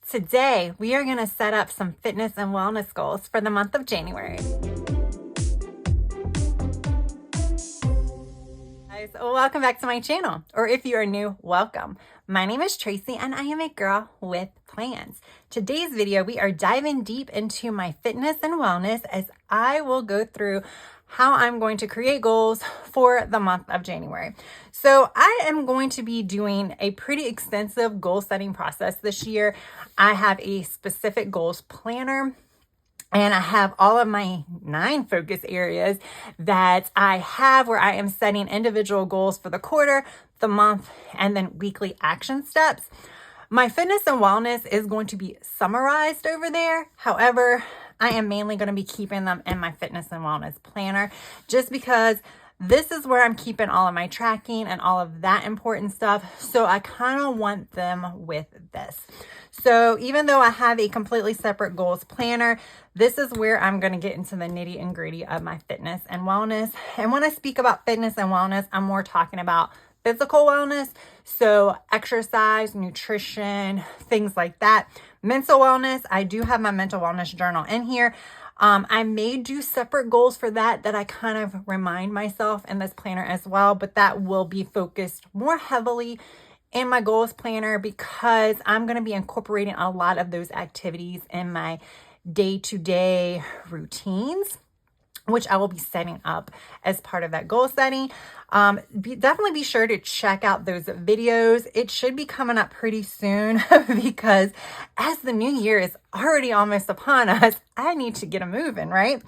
Today, we are going to set up some fitness and wellness goals for the month of January. Guys, welcome back to my channel, or if you are new, welcome. My name is Tracy and I am a girl with plans. Today's video, we are diving deep into my fitness and wellness as I will go through how I'm going to create goals for the month of January. So I am going to be doing a pretty extensive goal setting process this year. I have a specific goals planner and I have all of my 9 focus areas that I have where I am setting individual goals for the quarter, the month, and then weekly action steps. My fitness and wellness is going to be summarized over there. However, I am mainly going to be keeping them in my fitness and wellness planner just because this is where I'm keeping all of my tracking and all of that important stuff. So I kind of want them with this. So even though I have a completely separate goals planner, this is where I'm going to get into the nitty and gritty of my fitness and wellness. And when I speak about fitness and wellness, I'm more talking about physical wellness. So exercise, nutrition, things like that. Mental wellness, I do have my mental wellness journal in here. I may do separate goals for that I kind of remind myself in this planner as well, but that will be focused more heavily in my goals planner because I'm going to be incorporating a lot of those activities in my day-to-day routines, which I will be setting up as part of that goal setting. Definitely be sure to check out those videos. It should be coming up pretty soon because as the new year is already almost upon us, I need to get a moving, right?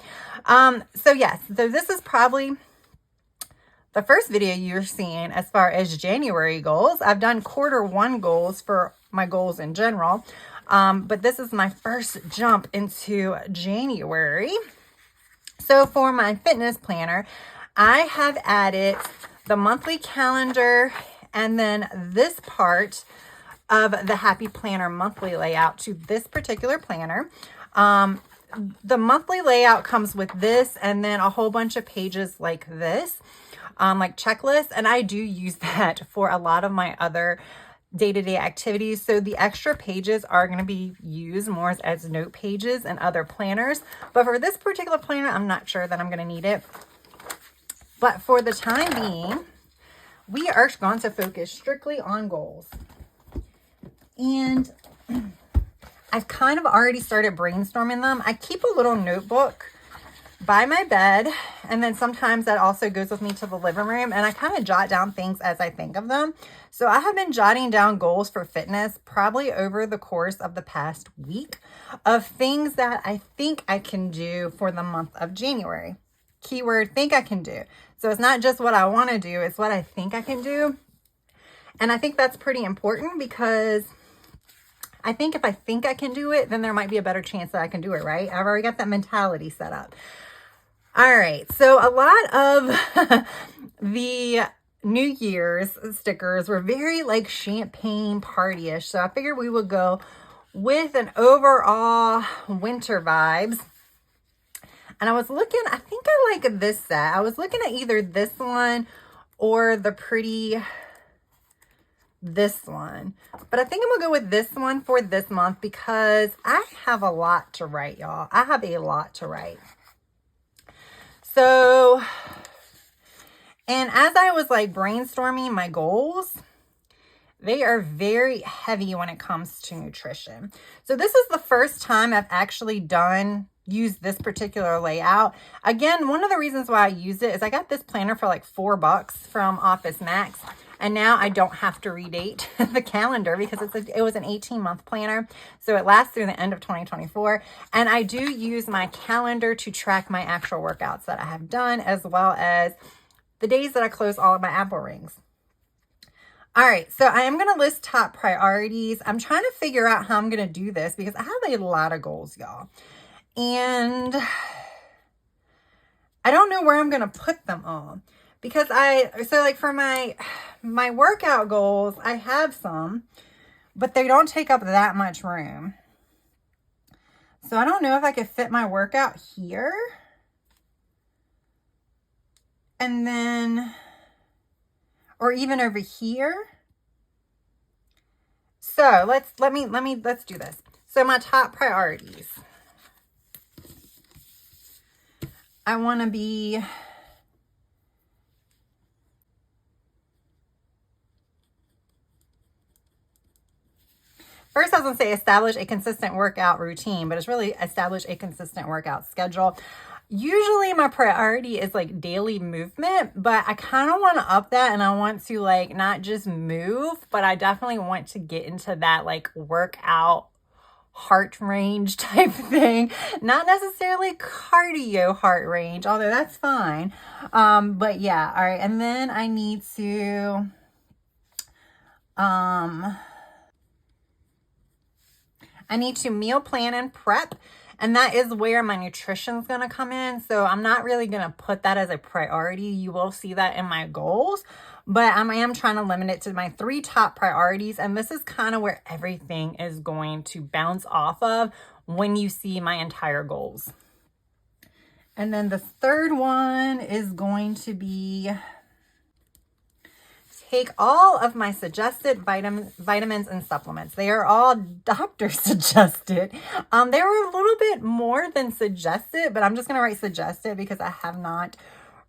So this is probably the first video you're seeing as far as January goals. I've done Q1 goals for my goals in general, but this is my first jump into January. So for my fitness planner, I have added the monthly calendar and then this part of the Happy Planner monthly layout to this particular planner. The monthly layout comes with this and then a whole bunch of pages like this, like checklists. And I do use that for a lot of my other day-to-day activities. So the extra pages are going to be used more as note pages and other planners. But for this particular planner, I'm not sure that I'm going to need it. But for the time being, we are going to focus strictly on goals. And I've kind of already started brainstorming them. I keep a little notebook by my bed, and then sometimes that also goes with me to the living room, and I kind of jot down things as I think of them. So I have been jotting down goals for fitness probably over the course of the past week of things that I think I can do for the month of January. Keyword, think I can do. So it's not just what I want to do, it's what I think I can do. And I think that's pretty important because I think if I think I can do it, then there might be a better chance that I can do it, right? I've already got that mentality set up. All right, so a lot of the New Year's stickers were very like champagne party-ish. So I figured we would go with an overall winter vibes. And I was looking, I think I like this set. I was looking at either this one or the pretty this one. But I think I'm gonna go with this one for this month because I have a lot to write, y'all. I have a lot to write. So, and as I was like brainstorming my goals, they are very heavy when it comes to nutrition. So this is the first time I've actually used this particular layout. Again, one of the reasons why I used it is I got this planner for like $4 from Office Max. And now I don't have to redate the calendar because it was an 18-month planner. So it lasts through the end of 2024. And I do use my calendar to track my actual workouts that I have done, as well as the days that I close all of my Apple rings. All right, so I am going to list top priorities. I'm trying to figure out how I'm going to do this because I have a lot of goals, y'all. And I don't know where I'm going to put them all. Because for my workout goals, I have some, but they don't take up that much room. So I don't know if I could fit my workout here. And then, or even over here. So let's do this. So my top priorities. I want to be first, I was going to say establish a consistent workout routine, but it's really establish a consistent workout schedule. Usually my priority is like daily movement, but I kind of want to up that, and I want to like not just move, but I definitely want to get into that like workout heart range type thing. Not necessarily cardio heart range, although that's fine. But yeah, all right. And then I need to meal plan and prep, and that is where my nutrition is going to come in. So I'm not really going to put that as a priority. You will see that in my goals, but I am trying to limit it to my 3 top priorities. And this is kind of where everything is going to bounce off of when you see my entire goals. And then the third one is going to be take all of my suggested vitamins and supplements. They are all doctor suggested. They were a little bit more than suggested, but I'm just going to write suggested because I have not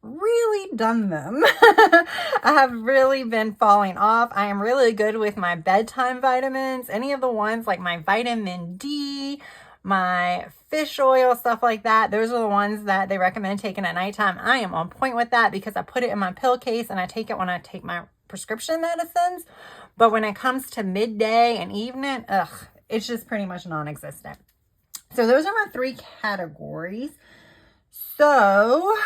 really done them. I have really been falling off. I am really good with my bedtime vitamins. Any of the ones like my vitamin D, my fish oil, stuff like that. Those are the ones that they recommend taking at nighttime. I am on point with that because I put it in my pill case and I take it when I take my prescription medicines. But when it comes to midday and evening, it's just pretty much non-existent. So those are my 3 categories. So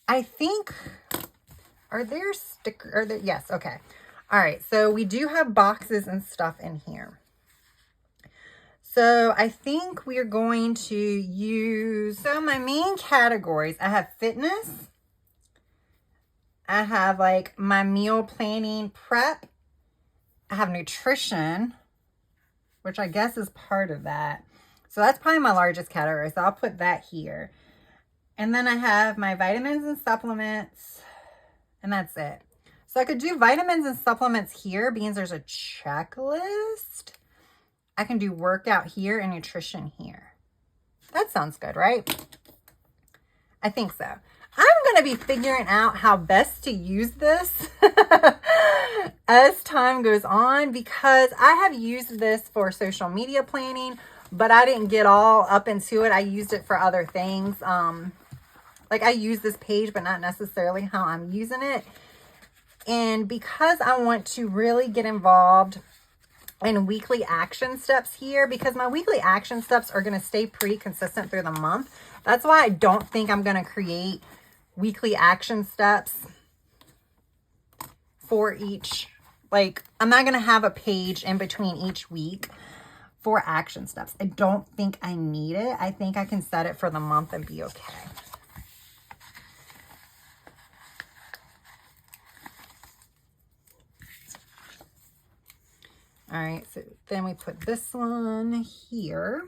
I think, yes, okay. All right, so we do have boxes and stuff in here. So I think we're going to use, so my main categories, I have fitness, I have like my meal planning prep, I have nutrition, which I guess is part of that. So that's probably my largest category, so I'll put that here. And then I have my vitamins and supplements, and that's it. So I could do vitamins and supplements here because there's a checklist. I can do workout here and nutrition here. That sounds good, right? I think so. I'm going to be figuring out how best to use this as time goes on, because I have used this for social media planning, but I didn't get all up into it. I used it for other things. Like I use this page, but not necessarily how I'm using it. And because I want to really get involved in weekly action steps here, because my weekly action steps are going to stay pretty consistent through the month. That's why I don't think I'm going to create weekly action steps for each, like I'm not going to have a page in between each week for action steps. I don't think I need it. I think I can set it for the month and be okay. All right, so then we put this one here.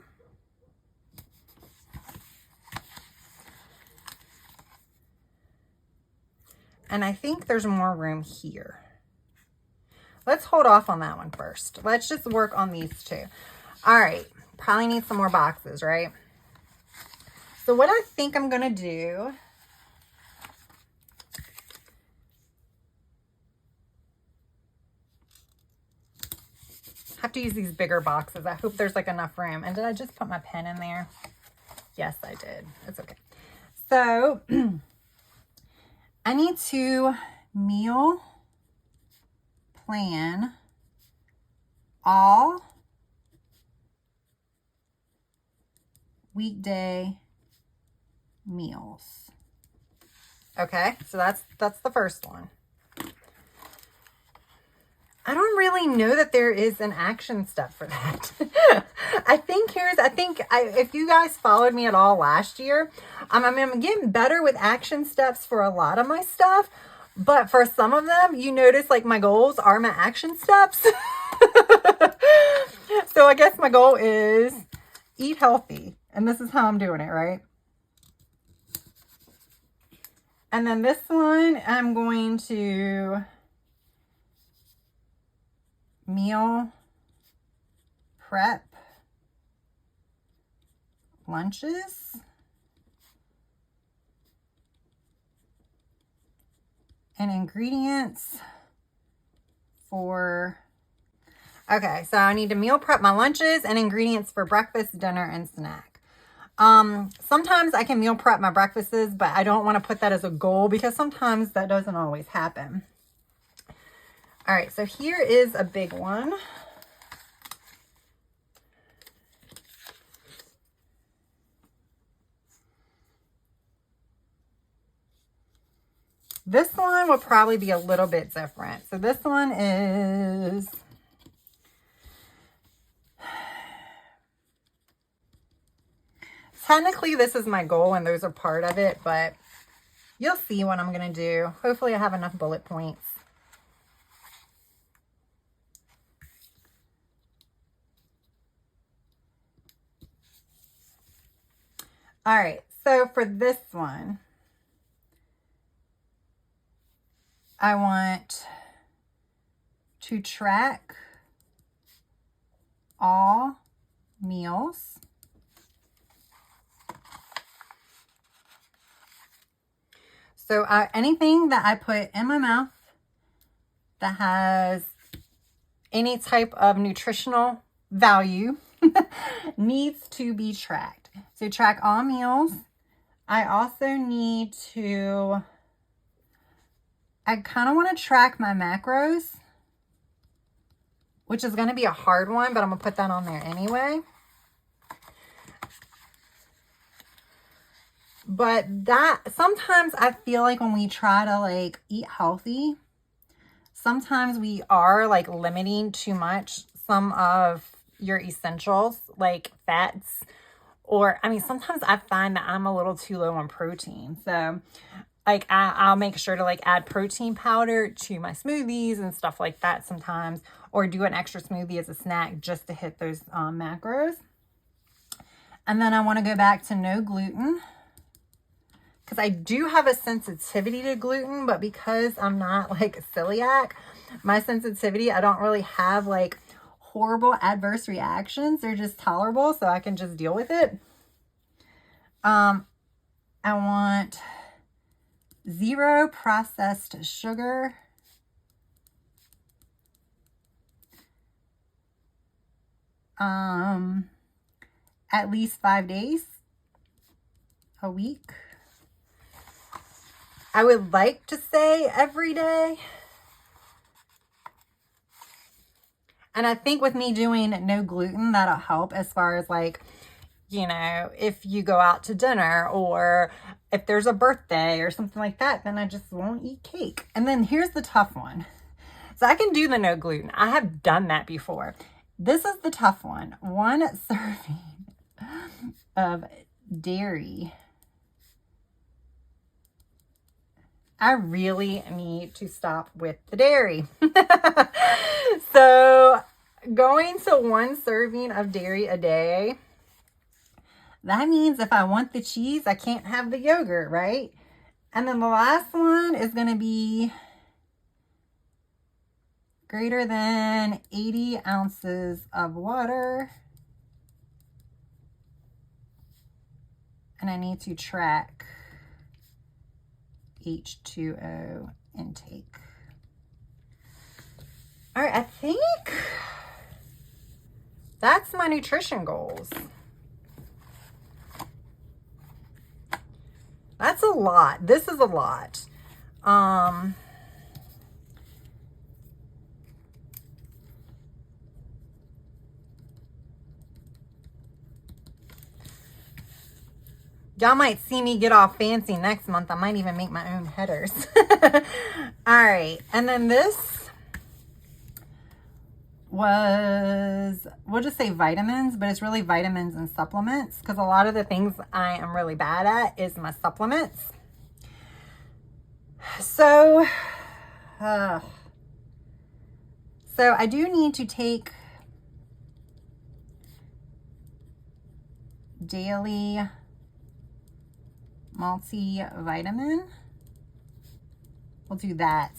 And I think there's more room here. Let's hold off on that one first. Let's just work on these 2. All right, probably need some more boxes, right? So what I think I'm gonna do, have to use these bigger boxes. I hope there's like enough room. And did I just put my pen in there? Yes, I did. It's okay. So I need to meal plan all weekday meals. Okay, so that's the first one. I don't really know that there is an action step for that. I think if you guys followed me at all last year, I'm getting better with action steps for a lot of my stuff, but for some of them, you notice like my goals are my action steps. So I guess my goal is eat healthy, and this is how I'm doing it, right? And then this one, I'm going to meal prep lunches. And ingredients for, okay, so I need to meal prep my lunches and ingredients for breakfast, dinner, and snack. Sometimes I can meal prep my breakfasts, but I don't want to put that as a goal because sometimes that doesn't always happen. All right, so here is a big one. This one will probably be a little bit different. So this one is technically this is my goal and those are part of it, but you'll see what I'm going to do. Hopefully I have enough bullet points. All right, so for this one, I want to track all meals. So anything that I put in my mouth that has any type of nutritional value needs to be tracked. So track all meals. I also need to, I kind of want to track my macros, which is going to be a hard one, but I'm going to put that on there anyway. But that, sometimes I feel like when we try to like eat healthy, sometimes we are like limiting too much some of your essentials like fats, or I mean, sometimes I find that I'm a little too low on protein. So like I'll make sure to like add protein powder to my smoothies and stuff like that sometimes, or do an extra smoothie as a snack just to hit those macros. And then I want to go back to no gluten, because I do have a sensitivity to gluten, but because I'm not like celiac, my sensitivity, I don't really have like horrible adverse reactions. They're just tolerable, so I can just deal with it. I want 0 processed sugar. At least 5 days a week. I would like to say every day. And I think with me doing no gluten, that'll help as far as like, you know, if you go out to dinner or if there's a birthday or something like that, then I just won't eat cake. And then here's the tough one. So I can do the no gluten. I have done that before. This is the tough one. 1 serving of dairy. I really need to stop with the dairy. So going to 1 serving of dairy a day, that means if I want the cheese, I can't have the yogurt, right? And then the last one is going to be greater than 80 ounces of water. And I need to track H2O intake. All right, I think that's my nutrition goals. That's a lot. This is a lot. Y'all might see me get all fancy next month. I might even make my own headers. All right. And then this was, we'll just say vitamins, but it's really vitamins and supplements, because a lot of the things I am really bad at is my supplements. So I do need to take daily multivitamin. We'll do that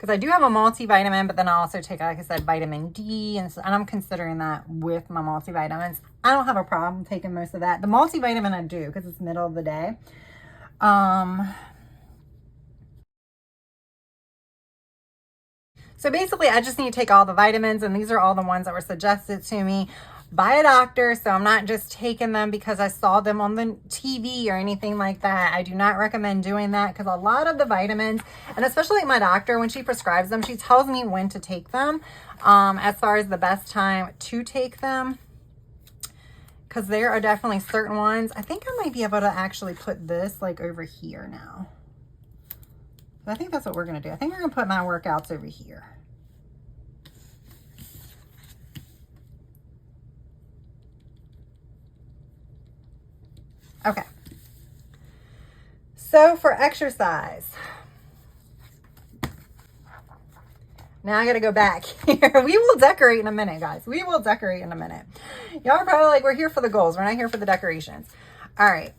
because I do have a multivitamin, but then I also take, like I said, vitamin D, and I'm considering that with my multivitamins. I don't have a problem taking most of that. The multivitamin I do, because it's middle of the day. So basically, I just need to take all the vitamins, and these are all the ones that were suggested to me by a doctor. So I'm not just taking them because I saw them on the TV or anything like that. I do not recommend doing that, because a lot of the vitamins, and especially my doctor, when she prescribes them, she tells me when to take them, as far as the best time to take them, because there are definitely certain ones. I think I might be able to actually put this like over here now. I think that's what we're going to do. I think we're going to put my workouts over here. Okay. So for exercise. Now I got to go back here. We will decorate in a minute, guys. We will decorate in a minute. Y'all are probably like, we're here for the goals. We're not here for the decorations. All right.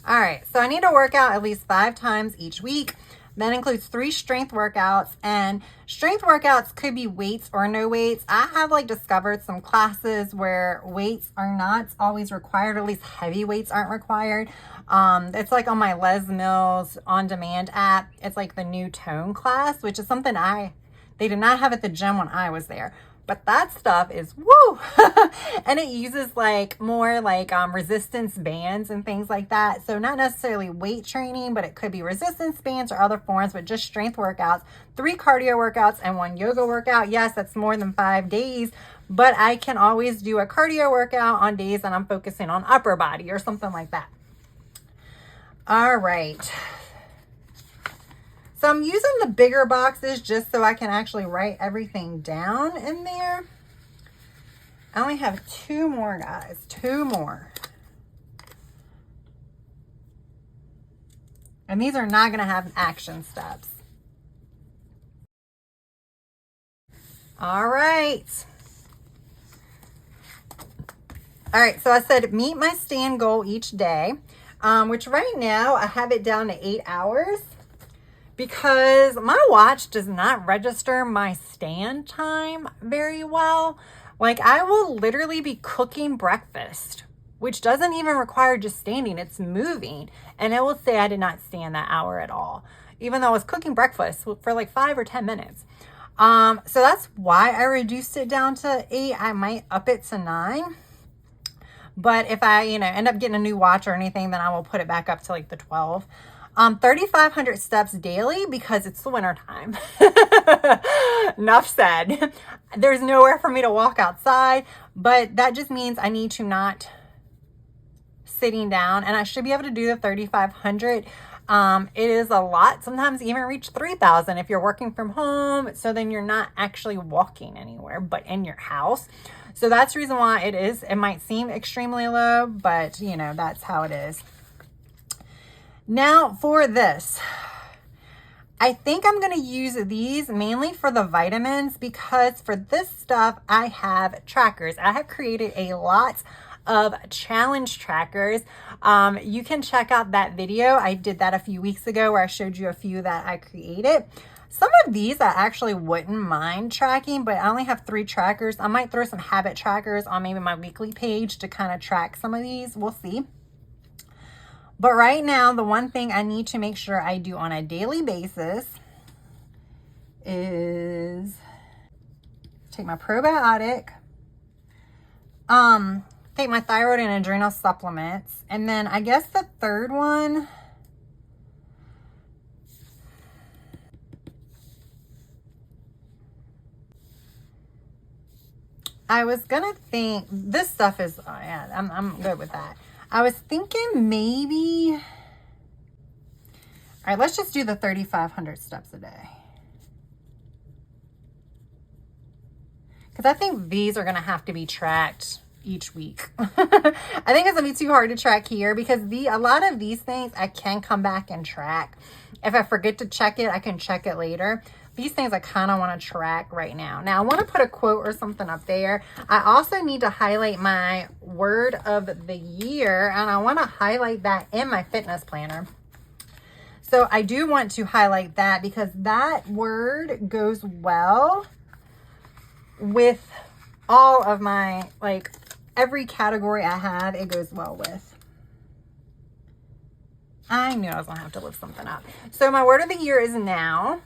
All right, so I need to work out at least 5 times each week. That includes 3 strength workouts, and strength workouts could be weights or no weights. I have like discovered some classes where weights are not always required, or at least heavy weights aren't required. It's like on my Les Mills On Demand app. It's like the new tone class, which is something they did not have at the gym when I was there. But that stuff is woo. And it uses like more like resistance bands and things like that. So not necessarily weight training, but it could be resistance bands or other forms, but just strength workouts, 3 cardio workouts and 1 yoga workout. Yes, that's more than 5 days, but I can always do a cardio workout on days that I'm focusing on upper body or something like that. All right. So I'm using the bigger boxes just so I can actually write everything down in there. I only have 2 more, guys. 2 more. And these are not going to have action steps. All right. All right, so I said meet my stand goal each day, which right now I have it down to 8 hours. Because my watch does not register my stand time very well. Like I will literally be cooking breakfast, which doesn't even require just standing, it's moving. And it will say I did not stand that hour at all, even though I was cooking breakfast for like 5 or 10 minutes. So that's why I reduced it down to 8. I might up it to 9. But if I, end up getting a new watch or anything, then I will put it back up to like the 12. 3,500 steps daily because it's the winter time. Enough said. There's nowhere for me to walk outside, but that just means I need to not sitting down, and I should be able to do the 3,500. It is a lot, sometimes even reach 3,000 if you're working from home. So then you're not actually walking anywhere, but in your house. So that's the reason why it might seem extremely low, but that's how it is. Now for this, I think I'm going to use these mainly for the vitamins, because for this stuff, I have trackers. I have created a lot of challenge trackers. You can check out that video. I did that a few weeks ago where I showed you a few that I created. Some of these I actually wouldn't mind tracking, but I only have 3 trackers. I might throw some habit trackers on maybe my weekly page to kind of track some of these. We'll see. But right now, the one thing I need to make sure I do on a daily basis is take my probiotic, take my thyroid and adrenal supplements, and then I guess the third one, I was gonna think this stuff is, oh yeah, I'm good with that. I was thinking maybe, all right, let's just do the 3,500 steps a day. Because I think these are going to have to be tracked each week. I think it's gonna be too hard to track here because a lot of these things I can come back and track. If I forget to check it, I can check it later. These things I kind of want to track right now. Now I want to put a quote or something up there. I also need to highlight my word of the year, and I want to highlight that in my fitness planner. So I do want to highlight that because that word goes well with all of my, like, every category I have, it goes well with. I knew I was going to have to lift something up. So my word of the year is now.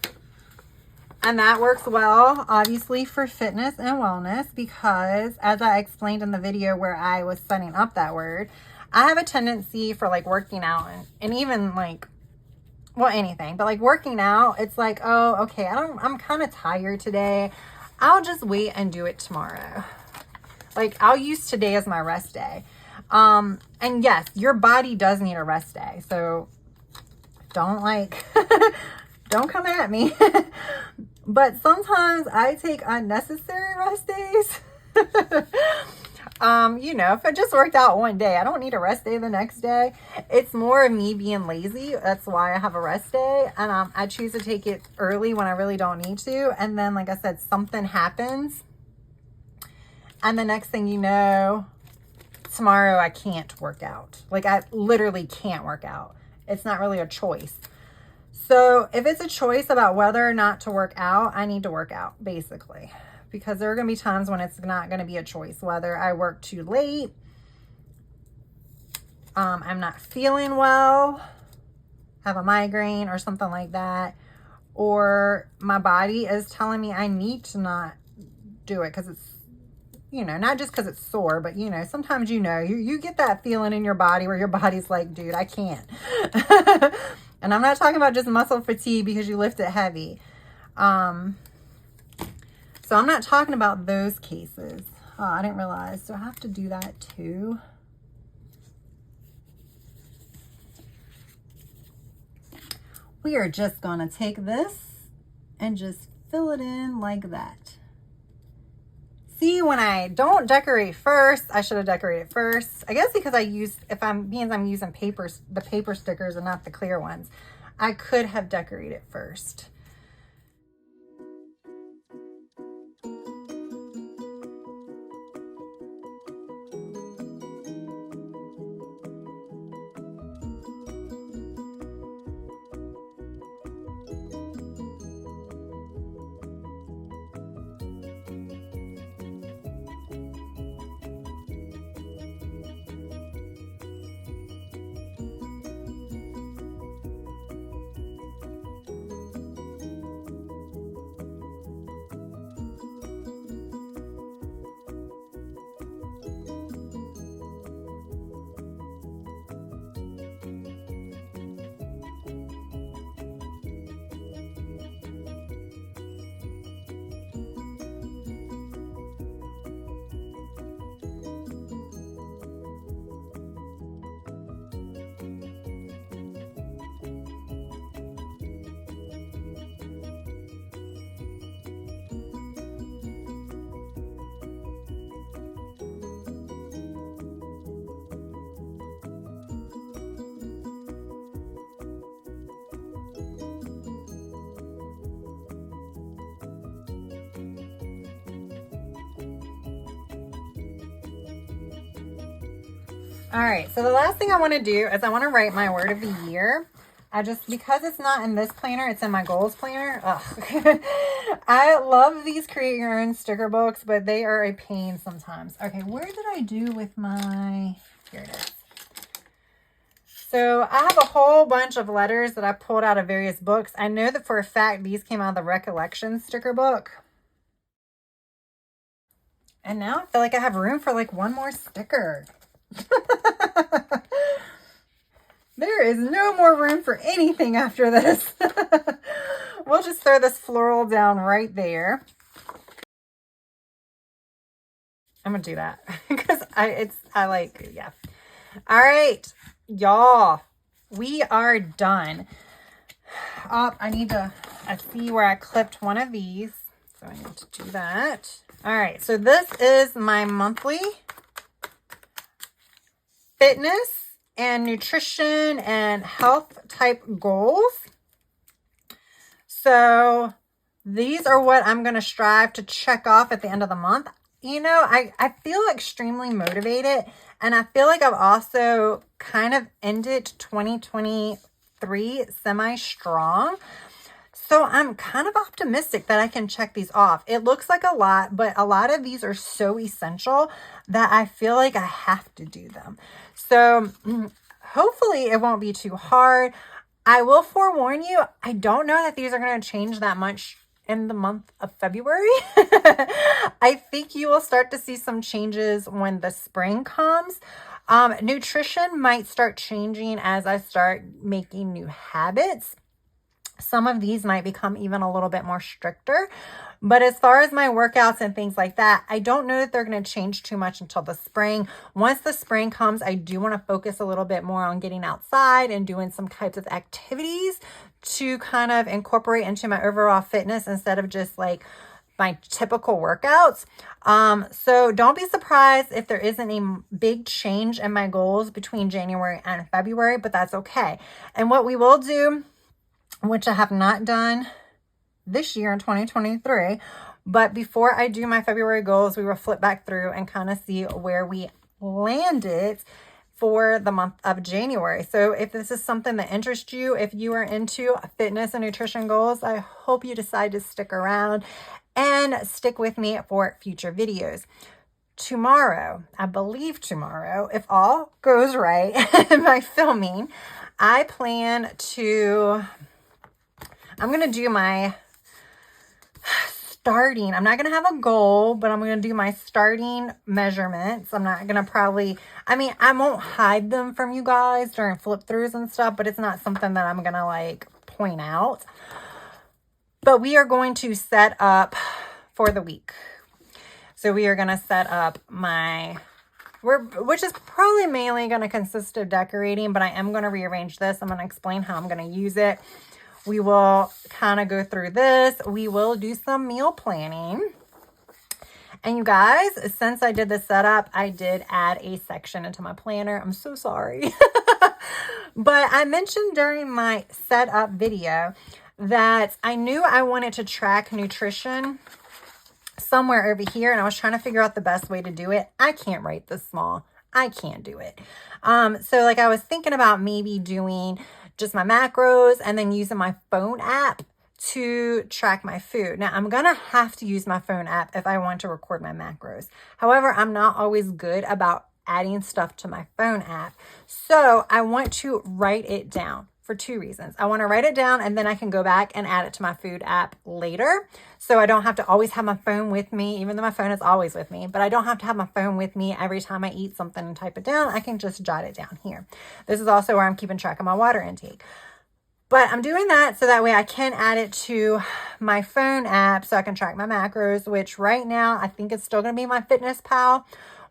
And that works well, obviously, for fitness and wellness because, as I explained in the video where I was setting up that word, I have a tendency for, like, working out and even, like, well, anything. But, like, working out, it's like, oh, okay, I'm kind of tired today. I'll just wait and do it tomorrow. Like, I'll use today as my rest day. And yes, your body does need a rest day. So don't don't come at me. But sometimes I take unnecessary rest days. You know, if I just worked out one day, I don't need a rest day the next day. It's more of me being lazy. That's why I have a rest day. And I choose to take it early when I really don't need to. And then, like I said, something happens. And the next thing you know, tomorrow I can't work out. Like, I literally can't work out. It's not really a choice. So if it's a choice about whether or not to work out, I need to work out, basically. Because there are going to be times when it's not going to be a choice. Whether I work too late, I'm not feeling well, have a migraine or something like that, or my body is telling me I need to not do it because it's, you know, not just because it's sore, but, you know, sometimes, you know, you get that feeling in your body where your body's like, dude, I can't. And I'm not talking about just muscle fatigue because you lift it heavy. So I'm not talking about those cases. Oh, I didn't realize. Do I have to do that too? We are just going to take this and just fill it in like that. See, when I don't decorate first, I should have decorated first. I guess because I'm using papers, the paper stickers and not the clear ones. I could have decorated first. All right, so the last thing I want to do is I want to write my word of the year. Because it's not in this planner, it's in my goals planner. Ugh. I love these create your own sticker books, but they are a pain sometimes. Okay, where did I do with my, here it is. So I have a whole bunch of letters that I pulled out of various books. I know that for a fact these came out of the Recollection sticker book. And now I feel like I have room for like one more sticker. There is no more room for anything after this. We'll just throw this floral down right there. I'm gonna do that because yeah. All right, y'all, we are done. I see where I clipped one of these, so I need to do that. All right, so this is my monthly fitness and nutrition and health type goals. So these are what I'm going to strive to check off at the end of the month. You know, I feel extremely motivated, and I feel like I've also kind of ended 2023 semi-strong. So I'm kind of optimistic that I can check these off. It looks like a lot, but a lot of these are so essential that I feel like I have to do them. So hopefully it won't be too hard. I will forewarn you, I don't know that these are going to change that much in the month of February. I think you will start to see some changes when the spring comes. Nutrition might start changing as I start making new habits. Some of these might become even a little bit more stricter. But as far as my workouts and things like that, I don't know that they're going to change too much until the spring. Once the spring comes, I do want to focus a little bit more on getting outside and doing some types of activities to kind of incorporate into my overall fitness instead of just like my typical workouts. So don't be surprised if there isn't a big change in my goals between January and February, but that's okay. And what we will do, which I have not done this year in 2023, but before I do my February goals, we will flip back through and kind of see where we landed for the month of January. So if this is something that interests you, if you are into fitness and nutrition goals, I hope you decide to stick around and stick with me for future videos. Tomorrow, I believe tomorrow, if all goes right in my filming, I plan to, I'm going to do my starting. I'm not going to have a goal, but I'm going to do my starting measurements. I'm not going to probably, I won't hide them from you guys during flip throughs and stuff, but it's not something that I'm going to like point out. But we are going to set up for the week. So we are going to set up which is probably mainly going to consist of decorating, but I am going to rearrange this. I'm going to explain how I'm going to use it. We will kind of go through this. We will do some meal planning. And you guys, since I did the setup, I did add a section into my planner. I'm so sorry. But I mentioned during my setup video that I knew I wanted to track nutrition somewhere over here, and I was trying to figure out the best way to do it. I can't write this small. I can't do it. So like I was thinking about maybe doing just my macros and then using my phone app to track my food. Now I'm going to have to use my phone app if I want to record my macros. However, I'm not always good about adding stuff to my phone app. So I want to write it down for two reasons. I want to write it down and then I can go back and add it to my food app later. So I don't have to always have my phone with me, even though my phone is always with me, but I don't have to have my phone with me every time I eat something and type it down. I can just jot it down here. This is also where I'm keeping track of my water intake. But I'm doing that so that way I can add it to my phone app so I can track my macros, which right now I think it's still going to be my FitnessPal.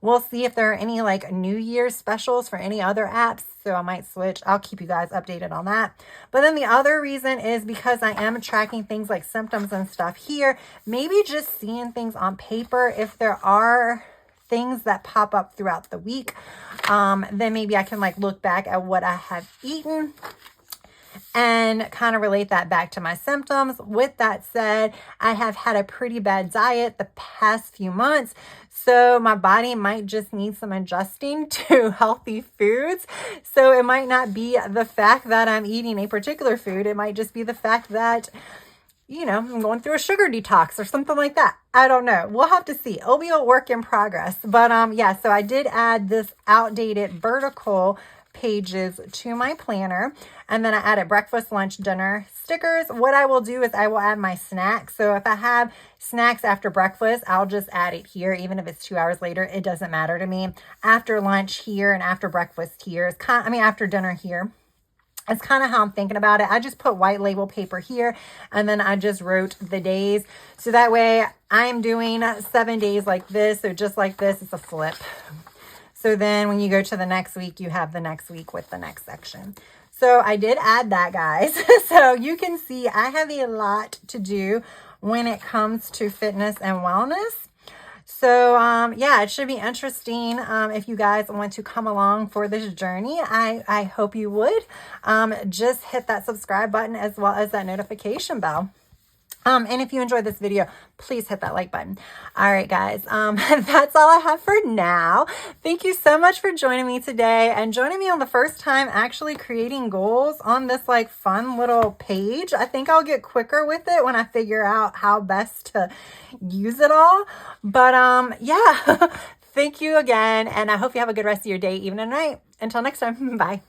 We'll see if there are any like New Year's specials for any other apps. So I might switch. I'll keep you guys updated on that. But then the other reason is because I am tracking things like symptoms and stuff here. Maybe just seeing things on paper. If there are things that pop up throughout the week, then maybe I can like look back at what I have eaten and kind of relate that back to my symptoms. With that said, I have had a pretty bad diet the past few months, so my body might just need some adjusting to healthy foods. So it might not be the fact that I'm eating a particular food. It might just be the fact that, I'm going through a sugar detox or something like that. I don't know. We'll have to see. It'll be a work in progress. But yeah, so I did add this outdated vertical pages to my planner, and then I added breakfast, lunch, dinner stickers. What I will do is I will add my snacks. So if I have snacks after breakfast, I'll just add it here. Even if it's 2 hours later, it doesn't matter to me. After lunch here and after breakfast here is after dinner here. It's kind of how I'm thinking about it. I just put white label paper here, and then I just wrote the days. So that way I'm doing 7 days like this. So just like this, it's a flip. So then when you go to the next week, you have the next week with the next section. So I did add that, guys. So you can see I have a lot to do when it comes to fitness and wellness. So yeah, it should be interesting if you guys want to come along for this journey. I hope you would. Just hit that subscribe button as well as that notification bell. And if you enjoyed this video, please hit that like button. All right, guys, that's all I have for now. Thank you so much for joining me today and joining me on the first time actually creating goals on this like fun little page. I think I'll get quicker with it when I figure out how best to use it all. But yeah, thank you again. And I hope you have a good rest of your day, evening, and night. Until next time, bye.